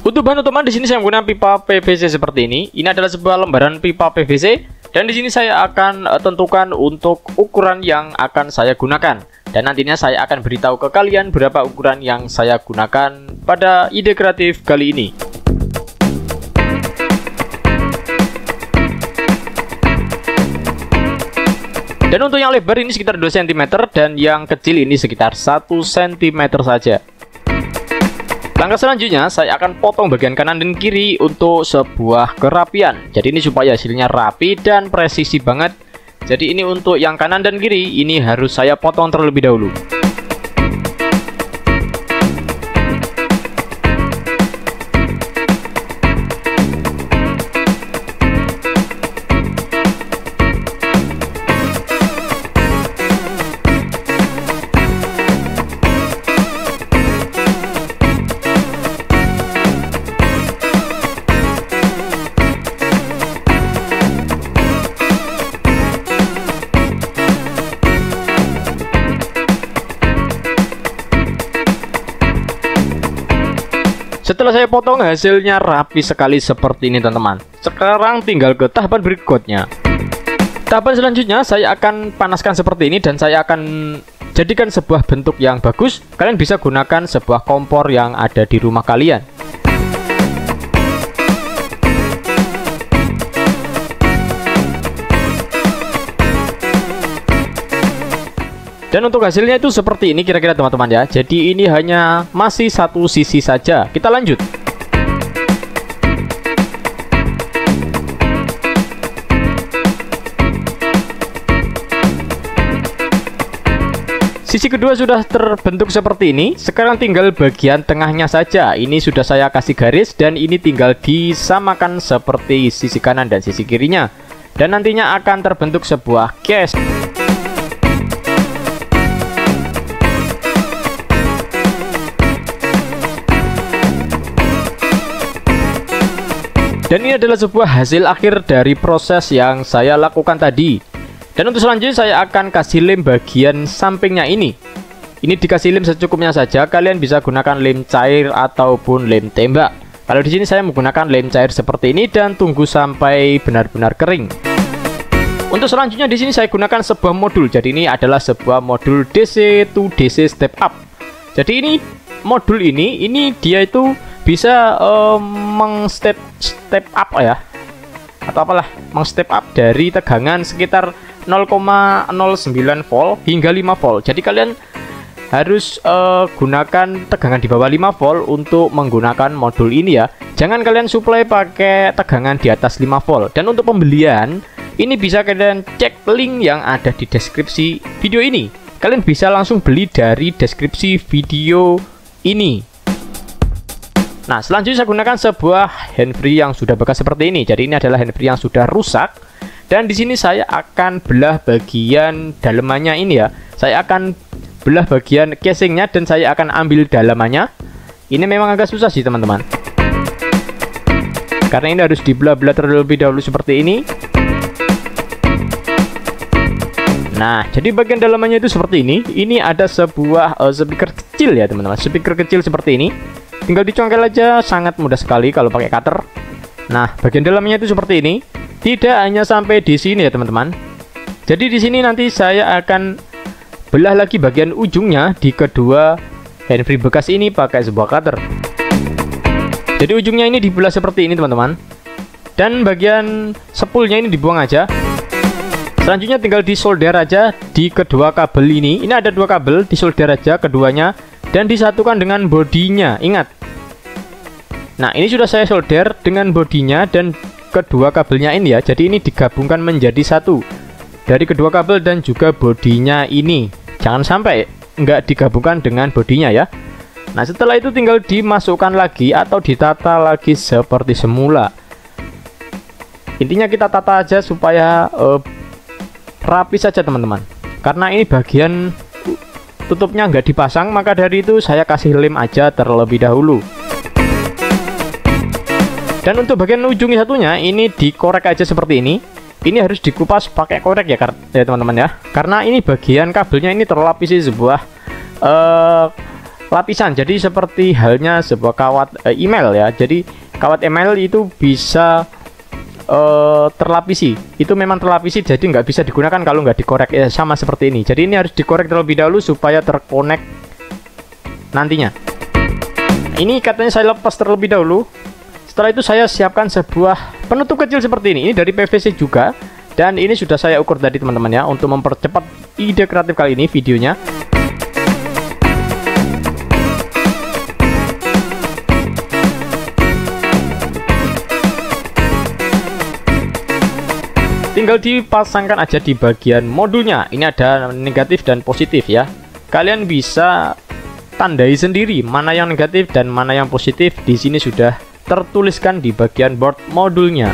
Untuk bahan utama di sini saya menggunakan pipa PVC seperti ini. Ini adalah sebuah lembaran pipa PVC dan di sini saya akan tentukan untuk ukuran yang akan saya gunakan. Dan nantinya saya akan beritahu ke kalian berapa ukuran yang saya gunakan pada ide kreatif kali ini. Dan untuk yang lebar ini sekitar 2 cm dan yang kecil ini sekitar 1 cm saja. Langkah selanjutnya saya akan potong bagian kanan dan kiri untuk sebuah kerapian. Jadi ini supaya hasilnya rapi dan presisi banget. Jadi ini untuk yang kanan dan kiri ini harus saya potong terlebih dahulu. Setelah saya potong hasilnya rapi sekali seperti ini teman-teman. Sekarang tinggal ke tahapan berikutnya. Tahapan selanjutnya saya akan panaskan seperti ini dan saya akan jadikan sebuah bentuk yang bagus. Kalian bisa gunakan sebuah kompor yang ada di rumah kalian. Dan untuk hasilnya itu seperti ini kira-kira teman-teman ya. Jadi ini hanya masih satu sisi saja. Kita lanjut. Sisi kedua sudah terbentuk seperti ini. Sekarang tinggal bagian tengahnya saja. Ini sudah saya kasih garis dan ini tinggal disamakan seperti sisi kanan dan sisi kirinya. Dan nantinya akan terbentuk sebuah case. Dan ini adalah sebuah hasil akhir dari proses yang saya lakukan tadi. Dan untuk selanjutnya saya akan kasih lem bagian sampingnya ini. Ini dikasih lem secukupnya saja. Kalian bisa gunakan lem cair ataupun lem tembak. Kalau di sini saya menggunakan lem cair seperti ini dan tunggu sampai benar-benar kering. Untuk selanjutnya di sini saya gunakan sebuah modul. Jadi ini adalah sebuah modul DC to DC step up. Jadi ini modul ini dia itu bisa mengstep up ya, atau apalah, mengstep up dari tegangan sekitar 0,09 volt hingga 5 volt. Jadi kalian harus gunakan tegangan di bawah 5 volt untuk menggunakan modul ini ya. Jangan kalian supply pakai tegangan di atas 5 volt. Dan untuk pembelian ini bisa kalian cek link yang ada di deskripsi video ini. Kalian bisa langsung beli dari deskripsi video ini. Nah, selanjutnya saya gunakan sebuah handfree yang sudah bekas seperti ini. Jadi ini adalah handfree yang sudah rusak. Dan di sini saya akan belah bagian dalamannya ini ya. Saya akan belah bagian casingnya dan saya akan ambil dalamannya. Ini memang agak susah sih teman-teman. Karena ini harus dibelah-belah terlebih dahulu seperti ini. Nah, jadi bagian dalamannya itu seperti ini. Ini ada sebuah speaker kecil ya teman-teman. Speaker kecil seperti ini. Tinggal dicongkel aja, sangat mudah sekali kalau pakai cutter. Nah, bagian dalamnya itu seperti ini. Tidak hanya sampai di sini ya teman-teman. Jadi di sini nanti saya akan belah lagi bagian ujungnya di kedua handfree bekas ini pakai sebuah cutter. Jadi ujungnya ini dibelah seperti ini teman-teman. Dan bagian spoolnya ini dibuang aja. Selanjutnya tinggal disolder aja di kedua kabel ini. Ini ada dua kabel, disolder aja keduanya dan disatukan dengan bodinya. Ingat. Nah, ini sudah saya solder dengan bodinya dan kedua kabelnya ini ya. Jadi ini digabungkan menjadi satu dari kedua kabel dan juga bodinya ini. Jangan sampai nggak digabungkan dengan bodinya ya. Nah, setelah itu tinggal dimasukkan lagi atau ditata lagi seperti semula. Intinya kita tata aja supaya rapi saja teman-teman. Karena ini bagian tutupnya nggak dipasang, maka dari itu saya kasih lem aja terlebih dahulu. Dan untuk bagian ujung satunya ini dikorek aja seperti ini. Ini harus dikupas pakai korek ya teman-teman ya. Karena ini bagian kabelnya ini terlapisi sebuah lapisan. Jadi seperti halnya sebuah kawat email ya. Jadi kawat email itu bisa terlapisi. Itu memang terlapisi, jadi nggak bisa digunakan kalau nggak dikorek ya, sama seperti ini. Jadi ini harus dikorek terlebih dahulu supaya terkonek nantinya. Ini katanya saya lepas terlebih dahulu. Setelah itu saya siapkan sebuah penutup kecil seperti ini. Ini dari PVC juga. Dan ini sudah saya ukur tadi teman-teman ya, untuk mempercepat ide kreatif kali ini videonya. Tinggal dipasangkan aja di bagian modulnya. Ini ada negatif dan positif ya. Kalian bisa tandai sendiri mana yang negatif dan mana yang positif. Di sini sudah tertuliskan di bagian board modulnya.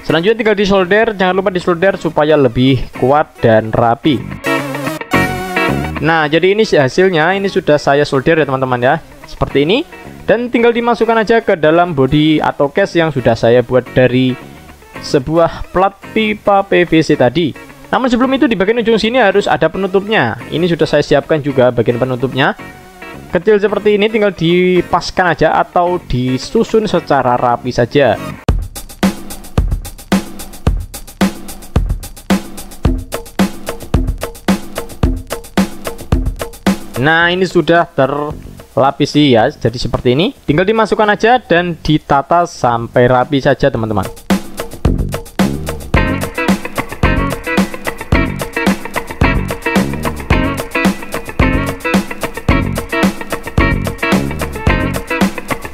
Selanjutnya tinggal disolder. Jangan lupa disolder supaya lebih kuat dan rapi. Nah, jadi ini hasilnya. Ini sudah saya solder ya teman-teman ya, seperti ini. Dan tinggal dimasukkan aja ke dalam body atau case yang sudah saya buat dari sebuah plat pipa PVC tadi. Namun sebelum itu di bagian ujung sini harus ada penutupnya. Ini sudah saya siapkan juga bagian penutupnya. Kecil seperti ini, tinggal dipaskan aja atau disusun secara rapi saja. Nah, ini sudah terlapisi ya, jadi seperti ini. Tinggal dimasukkan aja dan ditata sampai rapi saja teman-teman.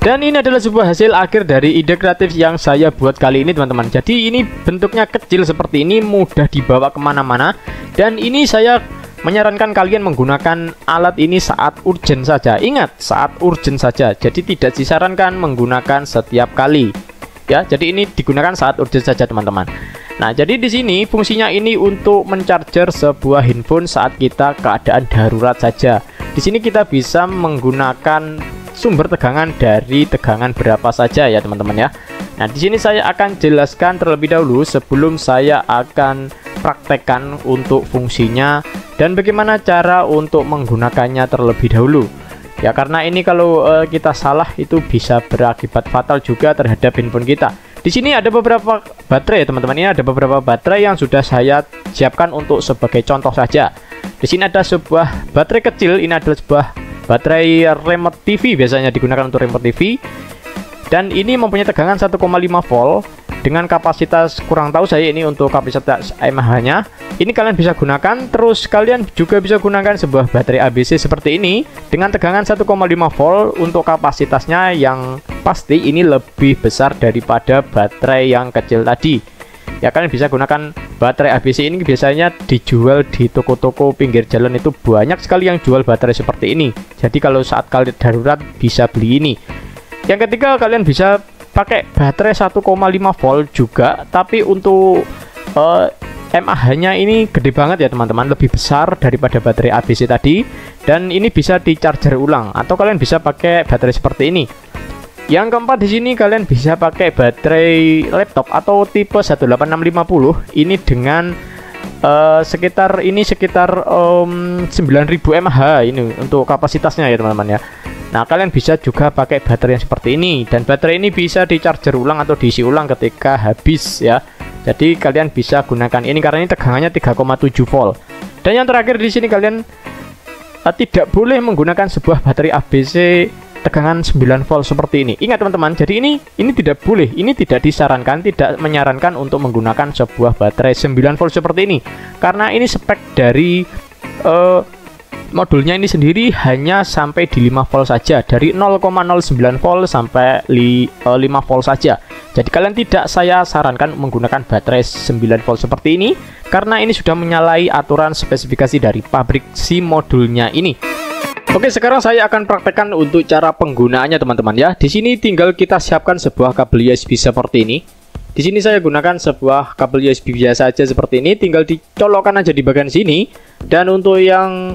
Dan ini adalah sebuah hasil akhir dari ide kreatif yang saya buat kali ini teman-teman. Jadi ini bentuknya kecil seperti ini, mudah dibawa kemana-mana. Dan ini saya menyarankan kalian menggunakan alat ini saat urgent saja. Ingat, saat urgent saja. Jadi tidak disarankan menggunakan setiap kali. Ya, jadi ini digunakan saat urgent saja teman-teman. Nah, jadi di sini fungsinya ini untuk mencharger sebuah handphone saat kita keadaan darurat saja. Di sini kita bisa menggunakan sumber tegangan dari tegangan berapa saja ya teman-teman ya. Nah, di sini saya akan jelaskan terlebih dahulu sebelum saya akan praktekkan untuk fungsinya dan bagaimana cara untuk menggunakannya terlebih dahulu. Ya, karena ini kalau kita salah itu bisa berakibat fatal juga terhadap handphone kita. Di sini ada beberapa baterai ya teman-teman. Ini ada beberapa baterai yang sudah saya siapkan untuk sebagai contoh saja. Di sini ada sebuah baterai kecil. Ini adalah sebuah baterai remote TV, biasanya digunakan untuk remote TV. Dan ini mempunyai tegangan 1,5 volt dengan kapasitas, kurang tahu saya ini untuk kapasitas mAh nya. Ini kalian bisa gunakan. Terus kalian juga bisa gunakan sebuah baterai ABC seperti ini dengan tegangan 1,5 volt. Untuk kapasitasnya yang pasti ini lebih besar daripada baterai yang kecil tadi. Ya, kalian bisa gunakan baterai ABC ini, biasanya dijual di toko-toko pinggir jalan. Itu banyak sekali yang jual baterai seperti ini. Jadi kalau saat kalian darurat bisa beli ini. Yang ketiga, kalian bisa pakai baterai 1,5 volt juga, tapi untuk mAh nya ini gede banget ya teman-teman, lebih besar daripada baterai ABC tadi. Dan ini bisa di charger ulang, atau kalian bisa pakai baterai seperti ini. Yang keempat, di sini kalian bisa pakai baterai laptop atau tipe 18650 ini dengan sekitar 9000 mAh ini untuk kapasitasnya ya teman-teman ya. Nah, kalian bisa juga pakai baterai yang seperti ini, dan baterai ini bisa di charger ulang atau diisi ulang ketika habis ya. Jadi kalian bisa gunakan ini karena ini tegangannya 3,7 volt. Dan yang terakhir di sini kalian tidak boleh menggunakan sebuah baterai ABC tegangan 9 volt seperti ini. Ingat teman-teman, jadi ini tidak boleh, ini tidak disarankan, tidak menyarankan untuk menggunakan sebuah baterai 9 volt seperti ini. Karena ini spek dari modulnya ini sendiri hanya sampai di 5 volt saja, dari 0,09 volt sampai 5 volt saja. Jadi kalian tidak saya sarankan menggunakan baterai 9 volt seperti ini karena ini sudah menyalahi aturan spesifikasi dari pabrik si modulnya ini. Oke, sekarang saya akan praktekkan untuk cara penggunaannya teman-teman ya. Di sini tinggal kita siapkan sebuah kabel USB seperti ini. Di sini saya gunakan sebuah kabel USB biasa aja seperti ini, tinggal dicolokkan aja di bagian sini. Dan untuk yang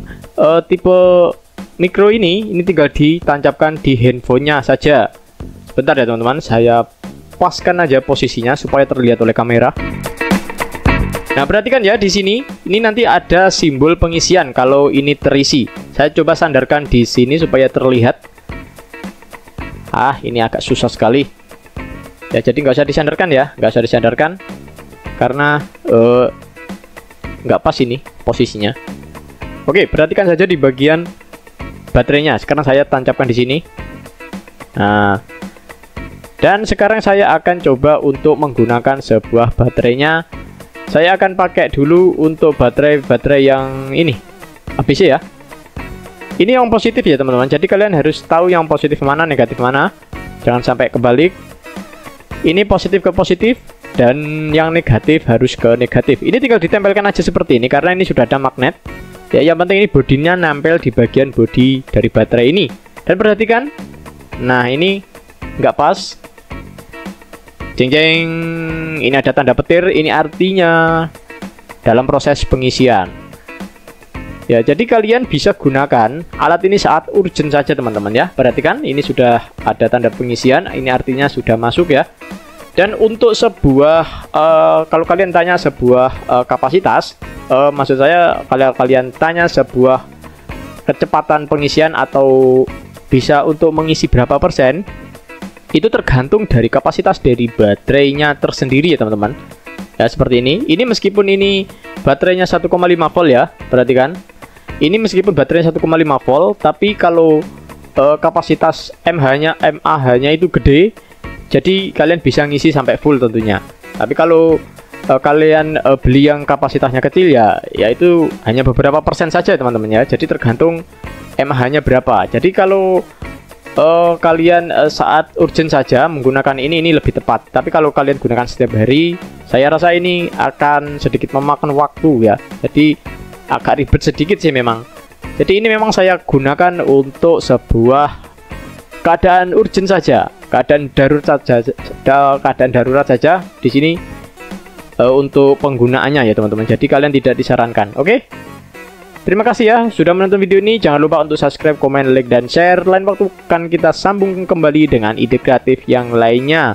tipe micro ini tinggal ditancapkan di handphonenya saja. Sebentar ya teman-teman, saya paskan aja posisinya supaya terlihat oleh kamera. Nah, perhatikan ya di sini. Ini nanti ada simbol pengisian kalau ini terisi. Saya coba sandarkan di sini supaya terlihat. Ini agak susah sekali. Ya, jadi nggak usah disandarkan ya, nggak usah disandarkan karena nggak pas ini posisinya. Oke, perhatikan saja di bagian baterainya. Sekarang saya tancapkan di sini. Nah, dan sekarang saya akan coba untuk menggunakan sebuah baterainya. Saya akan pakai dulu untuk baterai yang ini ABC ya. Ini yang positif ya teman-teman. Jadi kalian harus tahu yang positif mana, negatif mana. Jangan sampai kebalik. Ini positif ke positif dan yang negatif harus ke negatif. Ini tinggal ditempelkan aja seperti ini karena ini sudah ada magnet. Ya, yang penting ini bodinya nempel di bagian bodi dari baterai ini. Dan perhatikan. Nah, ini nggak pas. Jeng jeng, ini ada tanda petir, ini artinya dalam proses pengisian. Ya, jadi kalian bisa gunakan alat ini saat urgent saja teman-teman ya. Perhatikan, ini sudah ada tanda pengisian, ini artinya sudah masuk ya. Dan untuk sebuah, kalau kalian tanya sebuah kapasitas, maksud saya kalau kalian tanya sebuah kecepatan pengisian atau bisa untuk mengisi berapa persen, itu tergantung dari kapasitas dari baterainya tersendiri ya teman-teman. Ya, seperti ini. Ini meskipun ini baterainya 1,5 volt ya, perhatikan. Ini meskipun baterainya 1,5 volt, tapi kalau kapasitas mAh-nya itu gede, jadi kalian bisa ngisi sampai full tentunya. Tapi kalau kalian beli yang kapasitasnya kecil ya itu hanya beberapa persen saja teman-teman ya. Jadi tergantung mAh-nya berapa. Jadi kalau kalian saat urgent saja menggunakan ini lebih tepat. Tapi kalau kalian gunakan setiap hari, saya rasa ini akan sedikit memakan waktu ya. Jadi agak ribet sedikit sih memang. Jadi ini memang saya gunakan untuk sebuah keadaan urgent saja, keadaan darurat saja di sini untuk penggunaannya ya teman-teman. Jadi kalian tidak disarankan. Oke? Terima kasih ya sudah menonton video ini. Jangan lupa untuk subscribe, komen, like, dan share. Lain waktu kan kita sambung kembali dengan ide kreatif yang lainnya.